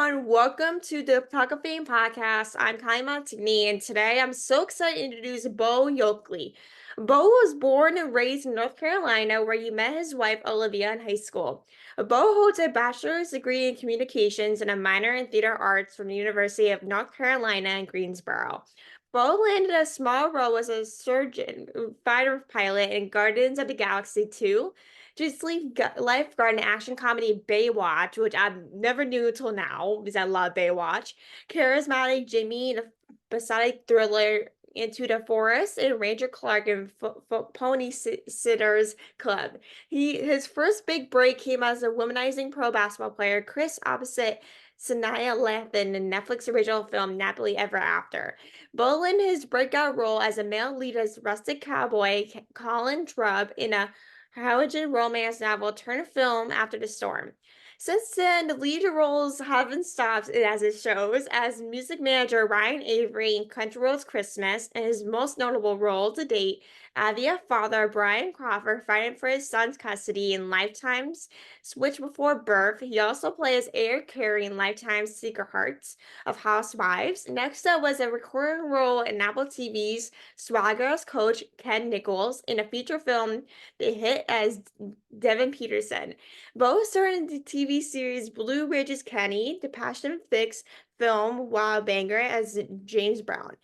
everyone. Welcome to the Talk of Fame podcast. I'm Collin Traub, and today I'm so excited to introduce Bo Yokely. Bo was born and raised in North Carolina, where he met his wife Olivia in high school. Bo holds a bachelor's degree in communications and a minor in theater arts from the University of North Carolina in Greensboro. Bo landed a small role as a surgeon, fighter pilot in Guardians of the Galaxy 2, just lifeguard and action comedy Baywatch, which I never knew till now because I love Baywatch. Charismatic Jimmy in a episodic thriller Into the Forest, and Ranger Clark in Ponysitters Club. His first big break came as a womanizing pro basketball player, Chris opposite Sanaa Lathan in Netflix original film Nappily Ever After. Bolin his breakout role as a male lead as rustic cowboy Collin Traub in a Harlequin romance novel turned film after the storm. Since then, the lead roles haven't stopped as it shows as music manager Ryan Avery in Country Roads Christmas, and his most notable role to date, Avia father Brian Crawford fighting for his son's custody in Lifetime's Switch Before Birth. He also plays Eric Carey in Lifetime's Secret Hearts of Housewives. Next up was a recurring role in Apple TV's Swagger's Coach Ken Nichols in a feature film they hit as Devin Peterson. Both starred in the TV series Blue Ridge's Kenny, the Passionflix film Wallbanger as James Brown.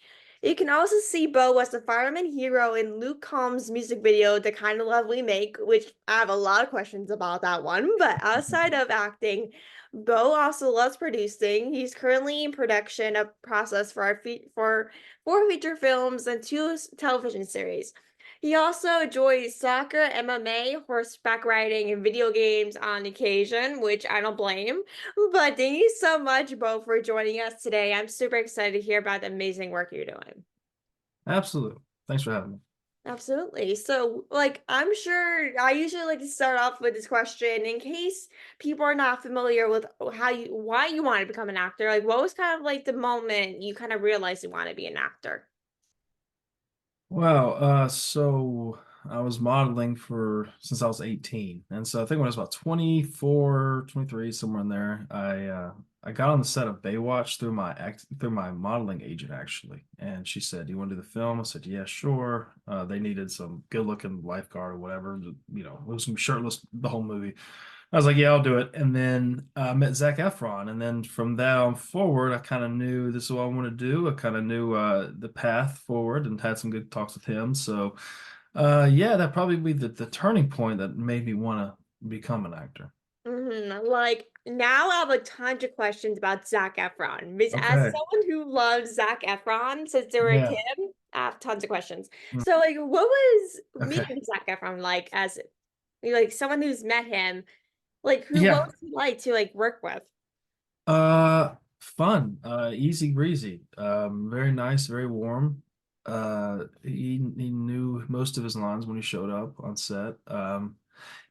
You can also see Bo as the Fireman Hero in Luke Combs' music video, The Kind of Love We Make, which I have a lot of questions about that one. But outside of acting, Bo also loves producing. He's currently in production of process for for 4 feature films and 2 television series. He also enjoys soccer, MMA, horseback riding, and video games on occasion, which I don't blame. But thank you so much, Bo, for joining us today. I'm super excited to hear about the amazing work you're doing. Absolutely. Thanks for having me. Absolutely. So, I'm sure I usually like to start off with this question in case people are not familiar with why you want to become an actor. Like, what was kind of like the moment you kind of realized you want to be an actor? Wow. So I was modeling for since I was 18. And so I think when I was about 24, 23, somewhere in there, I got on the set of Baywatch through my modeling agent actually. And she said, "Do you want to do the film?" I said, "Yeah, sure." They needed some good looking lifeguard or whatever, it was some shirtless the whole movie. I was like, "Yeah, I'll do it." And then I met Zac Efron, and then from that on forward, I kind of knew this is what I want to do. I kind of knew the path forward, and had some good talks with him. So, yeah, that probably be the turning point that made me want to become an actor. Like now I have a ton of questions about Zac Efron. Because as Okay. someone who loves Zac Efron since they were a Yeah. kid, I have tons of questions. Mm. So like what was Okay. meeting Zac Efron like as like someone who's met him? Like what Yeah. was he like to like work with? Fun. Easy breezy. Very nice, very warm. He knew most of his lines when he showed up on set.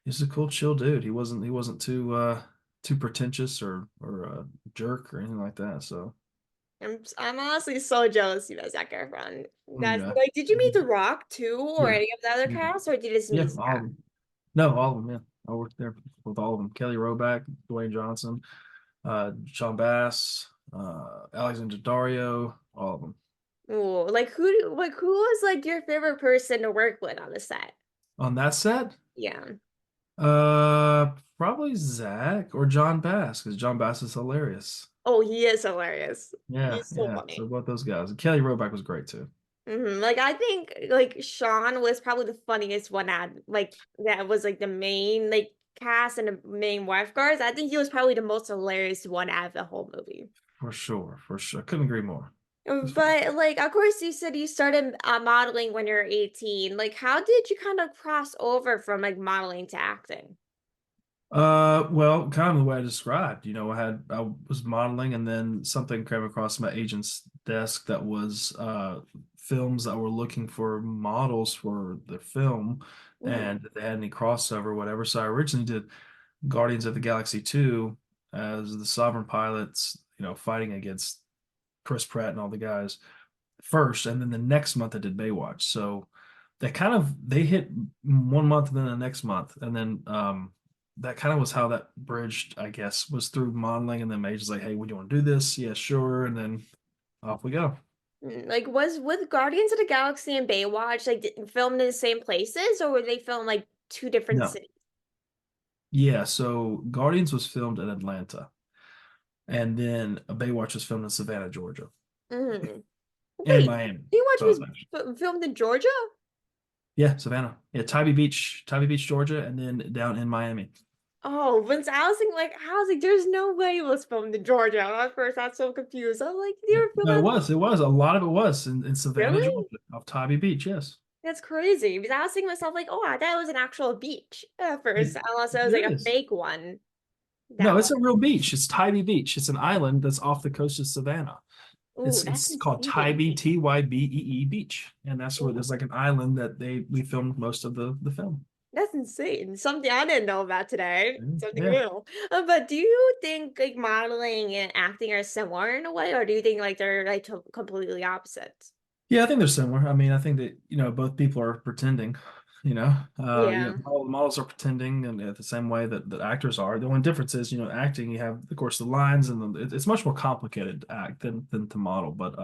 He's a cool, chill dude. He wasn't too pretentious or a jerk or anything like that. So I'm honestly so jealous you know Zac Efron. That's yeah, like did you meet The Rock too or yeah, any of the other yeah, cast or did you just yeah. meet All Zac? of them. No, all of them. Yeah, I worked there with all of them. Kelly Roback, Dwayne Johnson, Sean Bass, Alexander Dario, all of them. Ooh, like who was like your favorite person to work with on the set? On that set, Yeah. probably Zach or John Bass because John Bass is hilarious. Oh, he is hilarious. Yeah, He's so yeah. So funny. both those guys. And Kelly Roback was great too. Like I think like Sean was probably the funniest one that was like the main like cast and the main wife guards. I think he was probably the most hilarious one out of the whole movie. For sure, for sure. Couldn't agree more. That's fun. But like of course you said you started modeling when you're 18. Like how did you kind of cross over from like modeling to acting? Well, kind of the way I described. I was modeling, and then something came across my agent's desk that was films that were looking for models for the film, Mhm. and if they had any crossover, or whatever. So I originally did Guardians of the Galaxy 2 as the Sovereign pilots, fighting against Chris Pratt and all the guys first, and then the next month I did Baywatch. So they hit 1 month and then the next month, and then that kind of was how that bridged, I guess, was through modeling, and then Mage was like, "Hey, would you want to do this?" Yeah, sure, and then off we go. Like, was with Guardians of the Galaxy and Baywatch like filmed in the same places, or were they filmed like two different No, cities? yeah. So Guardians was filmed in Atlanta, and then Baywatch was filmed in Savannah, Georgia, Hmm. and Wait, Miami. Baywatch Both was actually. filmed in Georgia? Yeah, Savannah. Yeah, Tybee Beach, Georgia, and then down in Miami. Oh, once I was thinking, like, I was like, there's no way it was filmed in Georgia. At first, I was so confused. I'm like, they Yeah. were No, it filmed. was. It was. A lot of it was in Savannah, Really? Georgia, off Tybee Beach. Yes. That's crazy. Because I was thinking to myself, like, oh, I thought it was an actual beach at It, first, unless it was like it a is. fake one. No, That it's one. a real beach. It's Tybee Beach. It's an island that's off the coast of Savannah. Ooh, that's It's called insane. Tybee Tybee Beach, and that's where Ooh, there's like an island that they we filmed most of the film. that's insane. Something I didn't know about today. Something Yeah, new. But do you think like modeling and acting are similar in a way, or do you think like they're like completely opposites? yeah, I think they're similar. I mean, I think that both people are pretending. Yeah. Models are pretending, and the same way that actors are. The only difference is, acting. You have, of course, the lines, and it's much more complicated to act than to model. But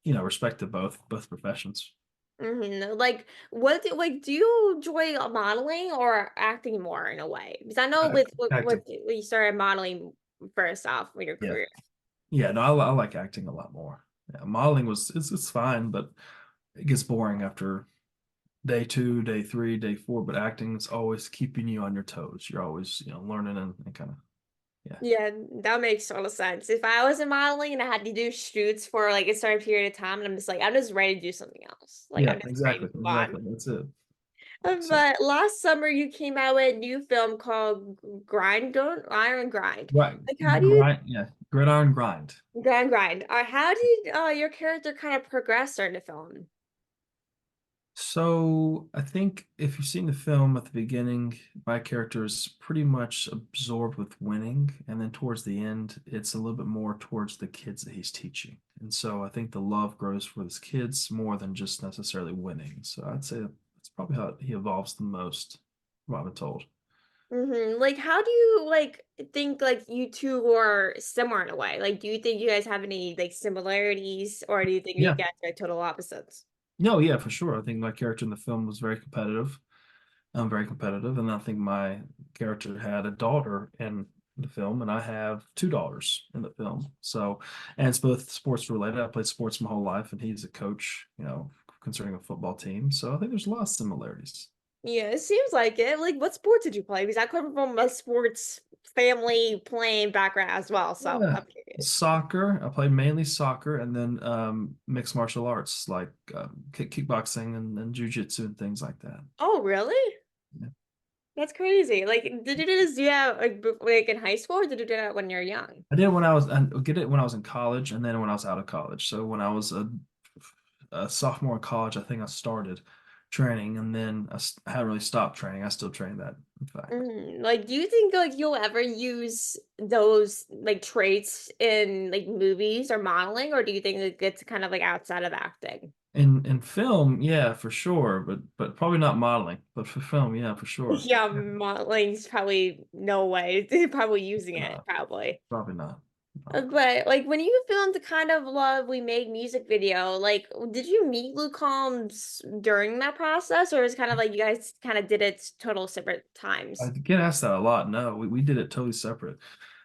respect to both professions. Like, what do, like do you enjoy modeling or acting more in a way? Because I know with Acting. when you started modeling first off with your Yeah. career. Yeah, no, I like acting a lot more. Yeah, modeling it's fine, but it gets boring after day two, day three, day four. But acting is always keeping you on your toes. You're always, learning and kind of, yeah. Yeah, that makes total sense. If I was in modeling and I had to do shoots for like a certain period of time, and I'm just like, I'm just ready to do something else. Like Yeah, I'm just ready to exactly. move on. Exactly. That's it. So But last summer you came out with a new film called Iron Grind. right. Like how do you Grind, yeah. Gridiron grind. grind? How did your character kind of progress during the film? So I think if you've seen the film at the beginning, my character is pretty much absorbed with winning, and then towards the end, it's a little bit more towards the kids that he's teaching. And so I think the love grows for his kids more than just necessarily winning. So I'd say that's probably how he evolves the most, from what I've been told. Like how do you like think like you two are similar in a way? Like do you think you guys have any like similarities or do you think you Yeah. guys are total opposites? No, yeah, for sure. I think my character in the film was very competitive. I'm very competitive, and I think my character had a daughter in the film, and I have two daughters in the film. So, and it's both sports related. I played sports my whole life, and he's a coach, concerning a football team. So I think there's a lot of similarities. Yeah, it seems like it. Like, what sports did you play? Because I come from a sports family playing background as well, so Yeah, I'm curious. soccer. I played mainly soccer, and then mixed martial arts like kickboxing and jujitsu and things like that. Oh, really? Yeah. That's crazy. Like, did you do this? Yeah, like in high school, or did you do that when you're young? I did it when I was in college, and then when I was out of college. So when I was a sophomore in college, I think I started training, and then I haven't really stopped training. I still train that, in fact. Like, do you think like you'll ever use those like traits in like movies or modeling, or do you think it gets kind of like outside of acting? In film, yeah, for sure, but probably not modeling, but for film, yeah, for sure. Yeah, modeling's probably no way. They're probably using it, No, probably. probably not. No. But like when you filmed the kind of love we made music video, like did you meet Luke Combs during that process, or is it kind of like you guys kind of did it total separate I times? get asked that a lot. No, we did it totally separate.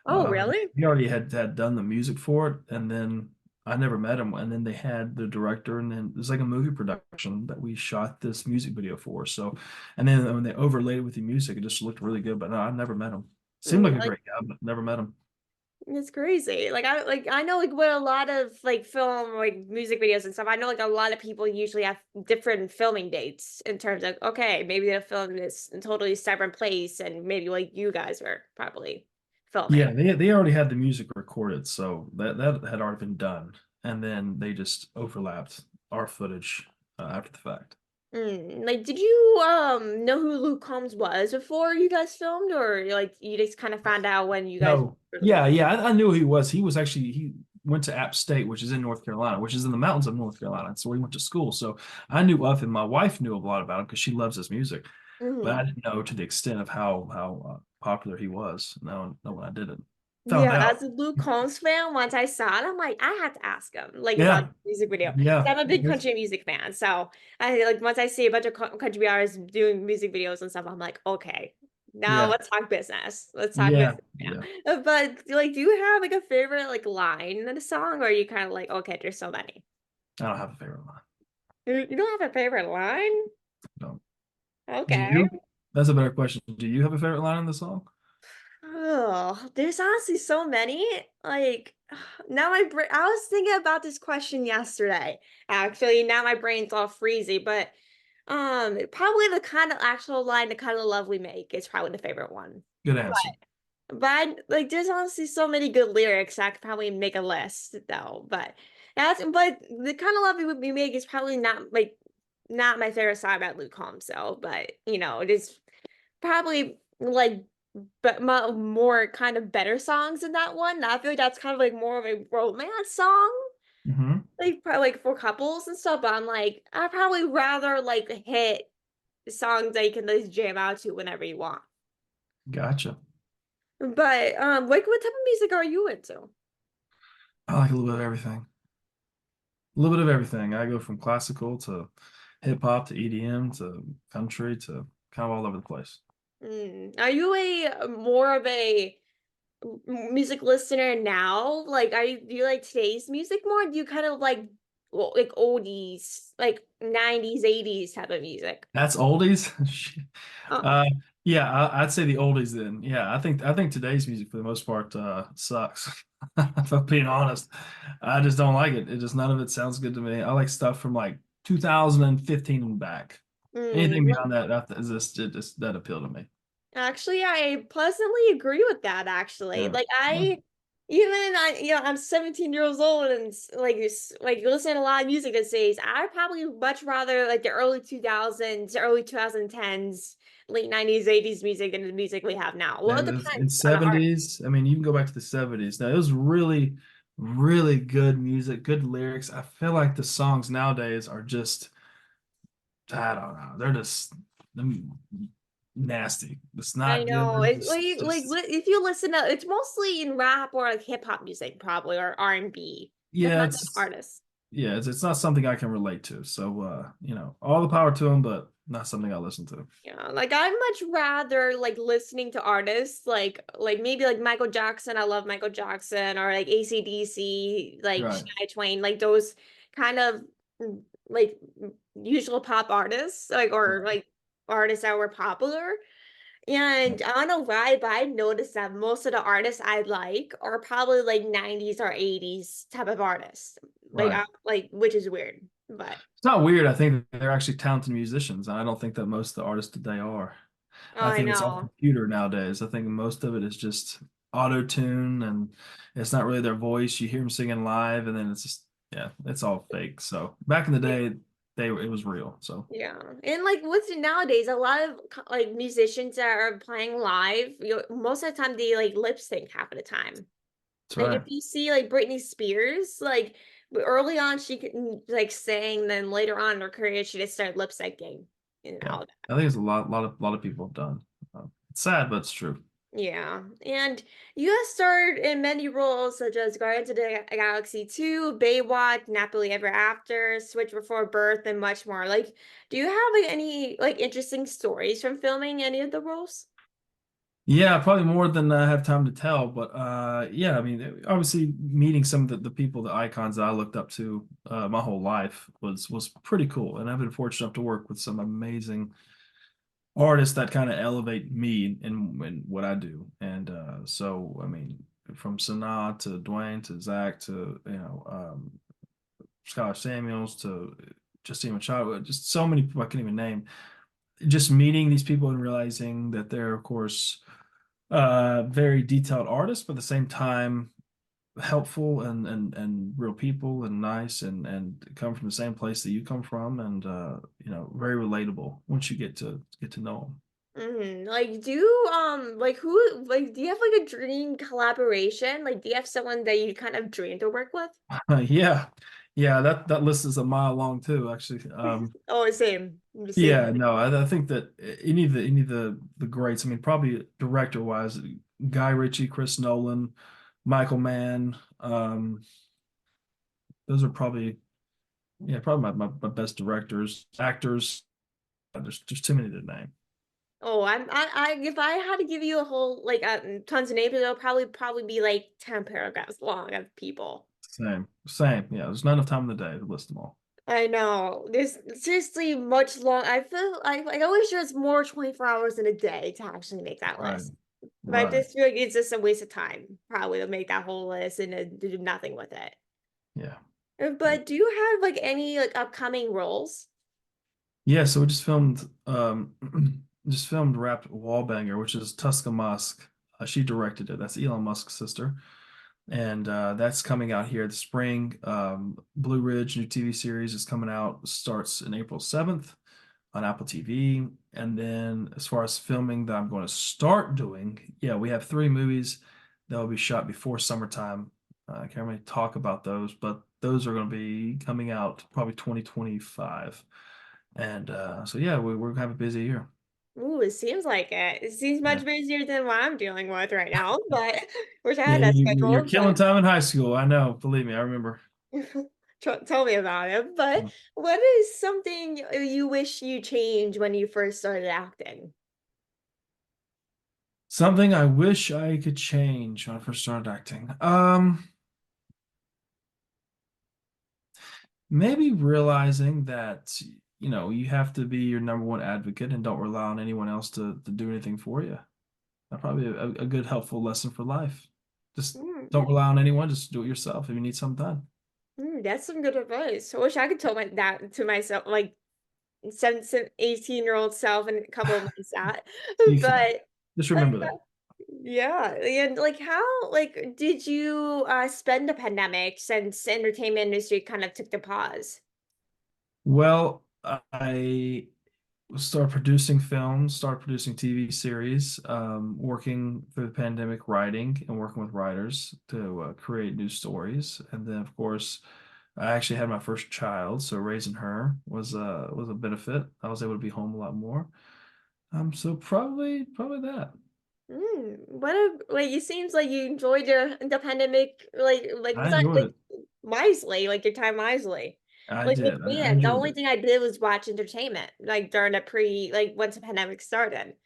Oh, really? He already had done the music for it, and then I never met him. And then they had the director, and then it's like a movie production that we shot this music video for. So, and then when they overlaid it with the music, it just looked really good. But no, I never met him. Seemed like a Like great guy, but never met him. it's crazy. I know like with a lot of like film like music videos and stuff, I know like a lot of people usually have different filming dates in terms of okay, maybe they'll film this in totally separate place and maybe like you guys were probably filming. Yeah, they already had the music recorded, so that had already been done, and then they just overlapped our footage after the fact. Like, did you know who Luke Combs was before you guys filmed, or like you just kind of found out when you guys No. were Yeah, filming? yeah, I knew who he was. He was actually he went to App State, which is in North Carolina, which is in the mountains of North Carolina. That's where we went to school. So I knew of him. My wife knew a lot about him because she loves his music, but I Hmm. didn't know to the extent of how popular he was. No, when I didn't found Yeah, out. as a Luke Combs fan, once I saw it, I'm like, I have to ask him like about Yeah, the music video. 'Cause yeah, I'm a big country music fan, so I like once I see a bunch of country artists doing music videos and stuff, I'm like, okay, now yeah, let's talk business. Let's talk yeah, business yeah. now. But like, do you have like a favorite like line in the song, or are you kind of like, okay, there's so many? I don't have a favorite line. You don't have a favorite line? No. Do Okay. you? That's a better question. Do you have a favorite line in the song? Oh, there's honestly so many. Like now my brain, I was thinking about this question yesterday. Actually, now my brain's all freezy, but probably the kind of actual line, the kind of love we make is probably the favorite one. Good answer. Like there's honestly so many good lyrics I could probably make a list though. But the kind of love we make is probably not my favorite song about Luke Combs though. But it is probably like but more kind of better songs in that one. I feel like that's kind of like more of a romance song, Hmm. like probably like for couples and stuff. But I'm like, I probably rather like hit songs that you can just jam out to whenever you want. Gotcha. But like what type of music are you into? I like a little bit of everything. A little bit of everything. I go from classical to hip hop to EDM to country to kind of all over the place. Are you a more of a music listener now? Like, do you like today's music more? Do you kind of like oldies, like 90s, 80s type of music? That's oldies. Shit. Oh, uh, yeah, I'd say the oldies then. Yeah, I think today's music for the most part sucks. If I'm being honest, I just don't like it. It just none of it sounds good to me. I like stuff from like 2015 and back. Anything mm. beyond that is just it just that appeal to me. Actually, I pleasantly agree with that, actually. Yeah. Like Yeah. I'm 17 years old and like listen to a lot of music these days. I'd probably much rather like the early 2000s, early 2010s, late 90s, 80s music than the music we have now. Well, it In depends on the artist. 70s, I mean, you can go back to the 70s. Now, it was really, really good music, good lyrics. I feel like the songs nowadays are just, I don't know, they're just nasty. It's I not good. know. It's Just if you listen to it's mostly in rap or like hip hop music probably or R&B. yeah, Depends on the it's artist. yeah, it's not something I can relate to. So, all the power to them, but not something I listen to. Yeah, like I'd much rather like listening to artists like maybe like Michael Jackson. I love Michael Jackson or like AC/DC, like Right, Shania Twain, like those kind of like usual pop artists, like or right, like artists that were popular. And I don't know why, but I noticed that most of the artists I like are probably like 90s or 80s type of artists. right. Like which is weird. But It's not weird. I think they're actually talented musicians. I don't think that most of the artists today are. oh, I I think it's all know. computer nowadays. I think most of it is just auto tune and it's not really their voice. You hear them singing live and then it's just, yeah, it's all fake. So back in the day, it was real. So Yeah. And like what's nowadays, a lot of like musicians that are playing live, most of the time they like lip sync half of the time. that's Like if right. you see like Britney Spears, like early on she could like sing, then later on in her career she just started lip syncing and Yeah. all I think it's a lot of people have done. It's sad, but it's true. Yeah, and you have starred in many roles such as Guardians of the Galaxy 2, Baywatch, Nappily Ever After, Switch Before Birth, and much more. Like, do you have like any like interesting stories from filming any of the roles? Yeah, probably more than I have time to tell, but yeah, I mean, obviously meeting some of the people, the icons that I looked up to my whole life was pretty cool, and I've been fortunate enough to work with some amazing artists that kind of elevate me in what I do. And so, I mean, from Sanaa to Dwayne to Zach to Skylar Samuels to Justine Machado, just so many people I can't even name. Just meeting these people and realizing that they're, of course, very detailed artists, but at the same time helpful and real people and nice and come from the same place that you come from and very relatable once you get to know them. Like, like who, like, do you have like a dream collaboration? Like, do you have someone that you kind of dream to work with? Yeah, yeah, that list is a mile long too, actually. Oh, same, same. Yeah, no, I think that any of the greats. I mean, probably director wise, Guy Ritchie, Chris Nolan, Michael Mann. Those are probably yeah, probably my best directors, actors. There's too many to name. Oh, if I had to give you a whole like tons of names, it'll probably be like 10 paragraphs long of people. Same. Yeah, there's not enough time in the day to list them all. I know. There's seriously much long. I feel I always there's more 24 hours in a day to actually make that Right, list. But I right. just feel like it's just a waste of time, probably to make that whole list and to do nothing with it. Yeah. But do you have like any like upcoming roles? Yeah, so we just filmed just filmed Wrapped Wallbanger, which is Tuska Musk. She directed it. That's Elon Musk's sister. And that's coming out here this spring. Blue Ridge, new TV series, is coming out, starts in April 7th on Apple TV. And then as far as filming that I'm going to start doing, yeah, we have three movies that will be shot before summertime. I can't really talk about those, but those are going to be coming out probably 2025. And so yeah, we're gonna have a busy year. Ooh, it seems like it. It seems Yeah. much busier than what I'm dealing with right now, but wish I Yeah, had that you're schedule, killing but time in high school. I know. Believe me, I remember. tell me about it. But what is something you wish you changed when you first started acting? Something I wish I could change when I first started acting. Maybe realizing that, you have to be your number one advocate and don't rely on anyone else to do anything for you. That's probably a good helpful lesson for life. Just Mm, don't rely on anyone, just do it yourself if you need something done. that's some good advice. I wish I could tell that to myself, like 18-year-old self in a couple of months that. You can. But Just uh, remember that. yeah, and like how like did you spend the pandemic since the entertainment industry kind of took the pause? Well, I started producing films, started producing TV series, working through the pandemic, writing and working with writers to create new stories. And then, of course, I actually had my first child, so raising her was a benefit. I was able to be home a lot more. So probably that. What a like it seems like you enjoyed your the pandemic like I was that enjoyed like it. wisely, like your time wisely. I Like with did. I me, the enjoyed only it. thing I did was watch entertainment, like during the like once the pandemic started.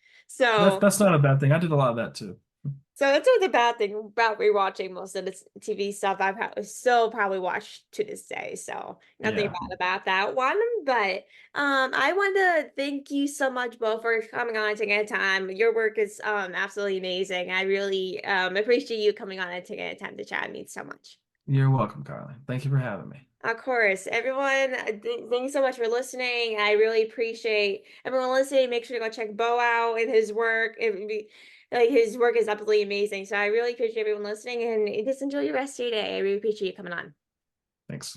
That's So that's not a bad thing. I did a lot of that too. so that's not the bad thing about rewatching most of the TV stuff I've still probably watched to this day. So nothing Yeah, bad about that one. But I want to thank you so much, Bo, for coming on and taking the time. Your work is absolutely amazing. I really appreciate you coming on and taking the time to chat. It means so much. you're welcome, Carly. Thank you for having me. Of course, everyone, thanks so much for listening. I really appreciate everyone listening. Make sure to go check Bo out and his work. Like his work is absolutely amazing. So I really appreciate everyone listening and just enjoy the rest of your day. I really appreciate you coming on. Thanks.